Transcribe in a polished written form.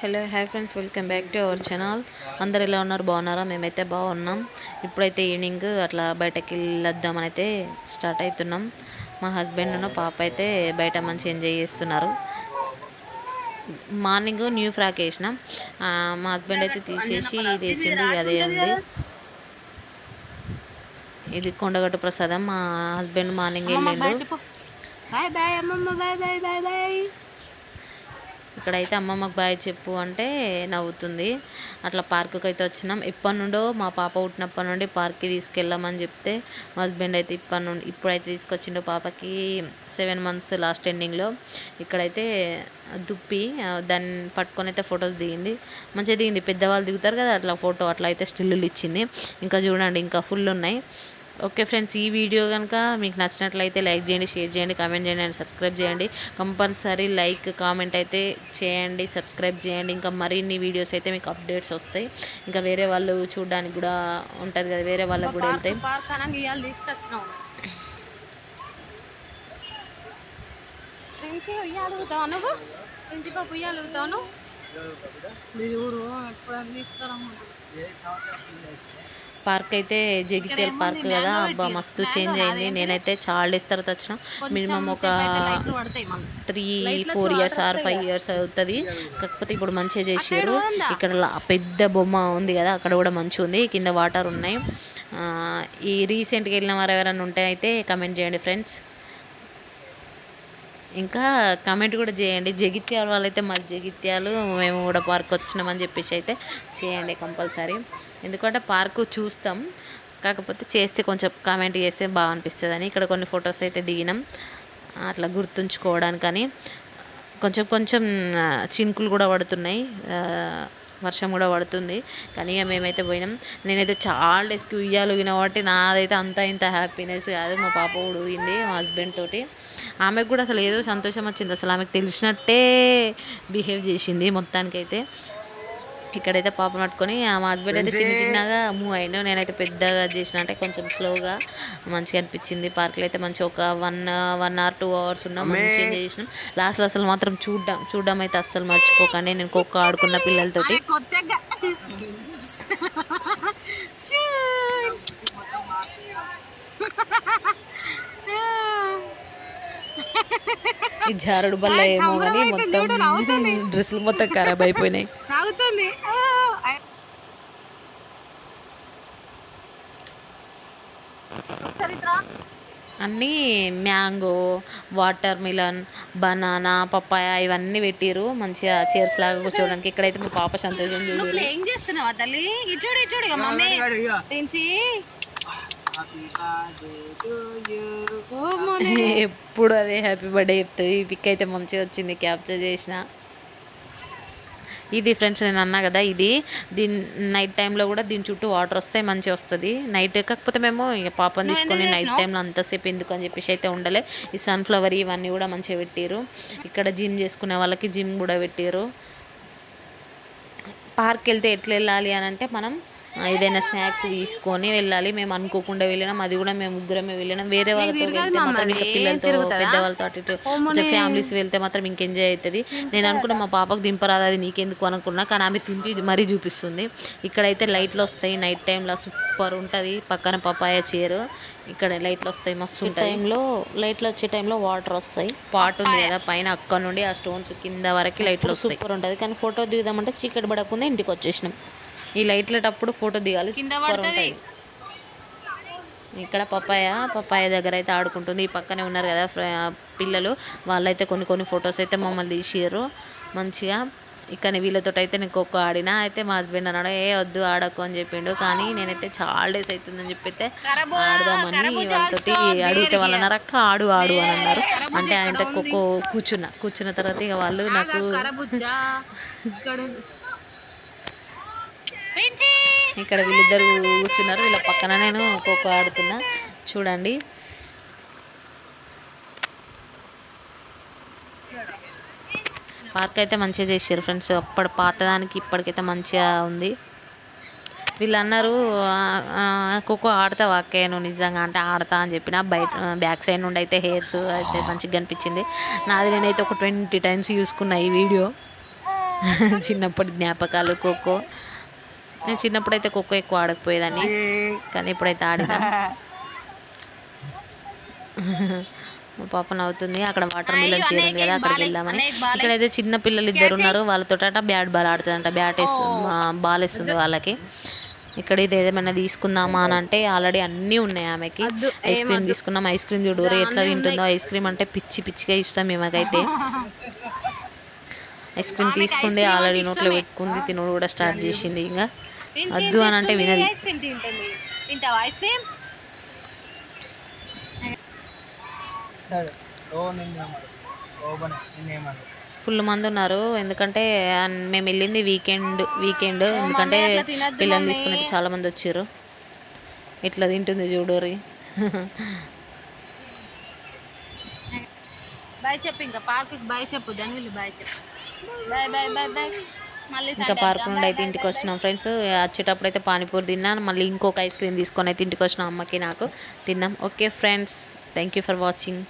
Hello hi friends, welcome back to our channel. అందరు ఎలా ఉన్నారు? బాగున్నారా? మేమైతే బాగున్నాం. ఇప్పుడైతే ఈవినింగ్ అట్లా బయటకి వెళ్ళొద్దామని అయితే స్టార్ట్ అవుతున్నాం. మా హస్బెండ్ పాప అయితే బయట మంచి ఎంజాయ్ చేస్తున్నారు. మార్నింగ్ న్యూ ఫ్రాక్ వేసినాం. మా హస్బెండ్ అయితే తీసేసి ఇది వేసిండు, అదే ఉంది. ఇది కొండగట్టు ప్రసాదం. మా హస్బెండ్ మార్నింగ్ వెళ్ళిండు. ఇక్కడైతే అమ్మమ్మకు బాయ్ చెప్పు అంటే నవ్వుతుంది. అట్లా పార్కుకి అయితే వచ్చినాం. ఎప్పటి నుండో మా పాప పుట్టినప్పటి నుండి పార్క్కి తీసుకెళ్ళామని చెప్తే మా హస్బెండ్ అయితే ఇప్పుడైతే తీసుకొచ్చిండో పాపకి 7 months లాస్ట్ ఎండింగ్లో. ఇక్కడైతే దుప్పి దాన్ని పట్టుకొని అయితే ఫొటోస్ దిగింది. మంచిగా దిగింది. పెద్దవాళ్ళు దిగుతారు కదా అట్లా ఫోటో, అట్లా అయితే స్టిల్లులు ఇచ్చింది. ఇంకా చూడండి, ఇంకా ఫుల్ ఉన్నాయి. ఓకే ఫ్రెండ్స్, ఈ వీడియో కనుక మీకు నచ్చినట్లయితే లైక్ చేయండి, షేర్ చేయండి, కామెంట్ చేయండి అండ్ సబ్స్క్రైబ్ చేయండి. కంపల్సరీ లైక్ కామెంట్ అయితే చేయండి, సబ్స్క్రైబ్ చేయండి. ఇంకా మరిన్ని వీడియోస్ అయితే మీకు అప్డేట్స్ వస్తాయి. ఇంకా వేరే వాళ్ళు చూడడానికి కూడా ఉంటుంది కదా, వేరే వాళ్ళకి కూడా వెళ్తాయి. పార్క్ అయితే జగిత్యాల పార్క్ కదా, అబ్బా మస్తు చేంజ్ అయింది. నేనైతే చాలా డేస్ తర్వాత వచ్చిన. మినిమం ఒక 3-4 years ఆర్ 5 years అవుతుంది. కాకపోతే ఇప్పుడు మంచిగా చేసారు. ఇక్కడ పెద్ద బొమ్మ ఉంది కదా, అక్కడ కూడా మంచిగా ఉంది. కింద వాటర్ ఉన్నాయి. ఈ రీసెంట్గా వెళ్ళిన వారు ఎవరైనా ఉంటే అయితే కమెంట్ చేయండి ఫ్రెండ్స్. ఇంకా కమెంట్ కూడా చేయండి. జగిత్యాల వాళ్ళైతే మరి జగిత్యాలు మేము కూడా పార్క్ వచ్చినామని చెప్పేసి అయితే చేయండి కంపల్సరీ. ఎందుకంటే పార్కు చూస్తాం, కాకపోతే చేస్తే కొంచెం కామెంట్ చేస్తే బాగా అనిపిస్తుందని. ఇక్కడ కొన్ని ఫొటోస్ అయితే దిగినాం అట్లా గుర్తుంచుకోవడానికని. కొంచెం కొంచెం చినుకులు కూడా పడుతున్నాయి, వర్షం కూడా పడుతుంది. కానీ ఇక మేమైతే పోయినాం. నేనైతే చాలా డేస్కి ఉయ్యాలుగిన కాబట్టి నాదైతే అంత ఇంత హ్యాపీనెస్ కాదు. మా పాప కూడా ఊగింది మా హస్బెండ్ తోటి. ఆమెకు కూడా అసలు ఏదో సంతోషం వచ్చింది. అసలు ఆమెకు తెలిసినట్టే బిహేవ్ చేసింది మొత్తానికైతే. ఇక్కడైతే పాపను పట్టుకొని మా హస్బెండ్ అయితే చిన్న చిన్నగా మూవ్ అయ్యిండు. నేనైతే పెద్దగా చేసిన, అంటే కొంచెం స్లోగా. మంచిగా అనిపించింది. పార్క్లో అయితే మంచిగా ఒక 1 or 2 hours ఉన్నాం. మంచిగా ఎంజాయ్ చేసినాం. లాస్ట్లో అసలు మాత్రం చూడడం అయితే అస్సలు మర్చిపోకండి. నేను ఖోఖో ఆడుకున్న పిల్లలతోటి. ఈ జారుడు బల్ల ఏమో కానీ మొత్తం డ్రెస్సులు మొత్తం ఖరాబ్ అయిపోయినాయి. అన్నీ mango, water melon, banana, papaya ఇవన్నీ పెట్టిరు. మంచిగా చైర్స్ లాగా కూర్చోడానికి. ఇక్కడైతే మా పాప సంతోషం చూడు. ఏం చేస్తున్నావా తల్లి? ఇచ్చుడు మమ్మీ ఎప్పుడు అదే హ్యాపీ బర్త్డే చెప్తుంది. ఈ పిక్ అయితే మంచిగా వచ్చింది, క్యాప్చర్ చేసిన. ఇది ఫ్రెండ్స్ నేను అన్నా కదా, ఇది దీని నైట్ టైంలో కూడా దీని చుట్టూ వాటర్ వస్తాయి, మంచిగా వస్తుంది నైట్. కాకపోతే మేము ఇక పాపని తీసుకొని నైట్ టైంలో అంతసేపు ఎందుకు అని చెప్పేసి అయితే ఉండలే. ఈ సన్ఫ్లవర్ ఇవన్నీ కూడా మంచిగా పెట్టారు. ఇక్కడ జిమ్ చేసుకునే వాళ్ళకి జిమ్ కూడా పెట్టారు. పార్క్ వెళ్తే ఎట్లా వెళ్ళాలి అని అంటే, మనం ఏదైనా స్నాక్స్ తీసుకొని వెళ్ళాలి. మేము అనుకోకుండా వెళ్ళినాం. అది కూడా మేము ముగ్గురమే వెళ్ళినాం. వేరే వాళ్ళతో వెళ్తే మాత్రం ఇంకా పిల్లలతో పెద్దవాళ్ళతో అటు ఇటు కొంచెం ఫ్యామిలీస్ వెళ్తే మాత్రం ఇంక ఎంజాయ్ అవుతుంది. నేను అనుకున్నా మా పాపకు దింపరాదు, అది నీకెందుకు అనుకున్నా, కానీ ఆమె తింపి మరీ చూపిస్తుంది. ఇక్కడైతే లైట్లు వస్తాయి నైట్ టైంలో, సూపర్ ఉంటుంది. పక్కన పపాయ చైర్, ఇక్కడ లైట్లు వస్తాయి, మస్తు ఉంటుంది. టైంలో లైట్లు వచ్చే టైంలో వాటర్ వస్తాయి. పాట్ ఉంది కదా పైన, అక్కడ నుండి ఆ స్టోన్స్ కింద వరకు లైట్లు సూపర్ ఉంటుంది. కానీ ఫోటో దిగుదామంటే చీకటి పడకుండా ఇంటికి వచ్చేసినాం. ఈ లైట్లటప్పుడు ఫోటో దిగాలి, సూపర్ ఉంటుంది. ఇక్కడ పప్పాయ దగ్గర అయితే ఆడుకుంటుంది. ఈ పక్కనే ఉన్నారు కదా పిల్లలు, వాళ్ళైతే కొన్ని ఫొటోస్ అయితే మమ్మల్ని తీసారు మంచిగా. ఇక్కడ వీళ్ళతో అయితే నేను ఖోఖో ఆడినా. అయితే మా హస్బెండ్ అన్నాడు, వద్దు ఆడకు అని చెప్పిండు. కానీ నేనైతే చాలా డేస్ అవుతుందని చెప్పి అయితే ఆడదామని వాళ్ళతోటి అడిగితే వాళ్ళు అన్నారు, అక్క ఆడు అని అన్నారు. అంటే ఆయనతో ఖోఖో కూర్చున్న తర్వాత ఇక వాళ్ళు నాకు ఇక్కడ వీళ్ళిద్దరు కూర్చున్నారు. వీళ్ళ పక్కన నేను ఖోఖో ఆడుతున్నా చూడండి. పార్క్ అయితే మంచిగా చేసారు ఫ్రెండ్స్. అప్పటి పాతదానికి ఇప్పటికైతే మంచిగా ఉంది. వీళ్ళు అన్నారు, ఖోఖో ఆడతావా అక్కే నువ్వు నిజంగా అంటే ఆడతా అని చెప్పిన. బ్యాక్ సైడ్ నుండి అయితే హెయిర్స్ అయితే మంచిగా కనిపించింది నాది. నేనైతే ఒక 20 times చూసుకున్నా ఈ వీడియో. చిన్నప్పటి జ్ఞాపకాలు ఖోఖో. నేను చిన్నప్పుడు అయితే ఖోఖో ఎక్కువ ఆడకపోయేదాన్ని, కానీ ఇప్పుడైతే ఆడినా. మా పాప నవ్వుతుంది. అక్కడ వాటర్ మిలన్ చైర్ ఉంది కదా, అక్కడికి వెళ్దామని. ఇక్కడైతే చిన్న పిల్లలు ఇద్దరు ఉన్నారు, వాళ్ళతో బ్యాట్ బాల్ ఆడుతుందంట. బ్యాట్ బాల్ వేస్తుంది వాళ్ళకి. ఇక్కడ ఇది ఏదేమైనా తీసుకుందామా అని అంటే ఆల్రెడీ అన్నీ ఉన్నాయి ఆమెకి. ఐస్ క్రీమ్ తీసుకున్నాం. ఐస్ క్రీమ్ చూడు ఎట్లా తింటుందో. ఐస్ క్రీమ్ అంటే పిచ్చి పిచ్చిగా ఇష్టం ఈమెకైతే. ఐస్ క్రీమ్ తీసుకుంది, ఆల్రెడీ నోట్లో పెట్టుకుంది, తినుడు కూడా స్టార్ట్ చేసింది. ఇంకా వద్దు అని అంటే వినది. ఫుల్ మంది ఉన్నారు, ఎందుకంటే మేము వెళ్ళింది వీకెండ్ ఎందుకంటే పిల్లల్ని తీసుకుని చాలా మంది వచ్చారు. ఇట్లా తింటుంది చూడోరి. బాయ్ చెప్పు, ఇంకా పార్క్ బాయ్ చెప్పు, దాని బాయ్ చెప్పు. Bye bye bye bye. మళ్ళీ ఇంకా పార్క్ నుండి అయితే ఇంటికి వచ్చినాం ఫ్రెండ్స్. వచ్చేటప్పుడు అయితే పానీపూరి తిన్నాను, మళ్ళీ ఇంకొక ఐస్ క్రీమ్ తీసుకొని అయితే ఇంటికి వచ్చినాం. అమ్మకి నాకు తిన్నాం. Okay friends, thank you for watching.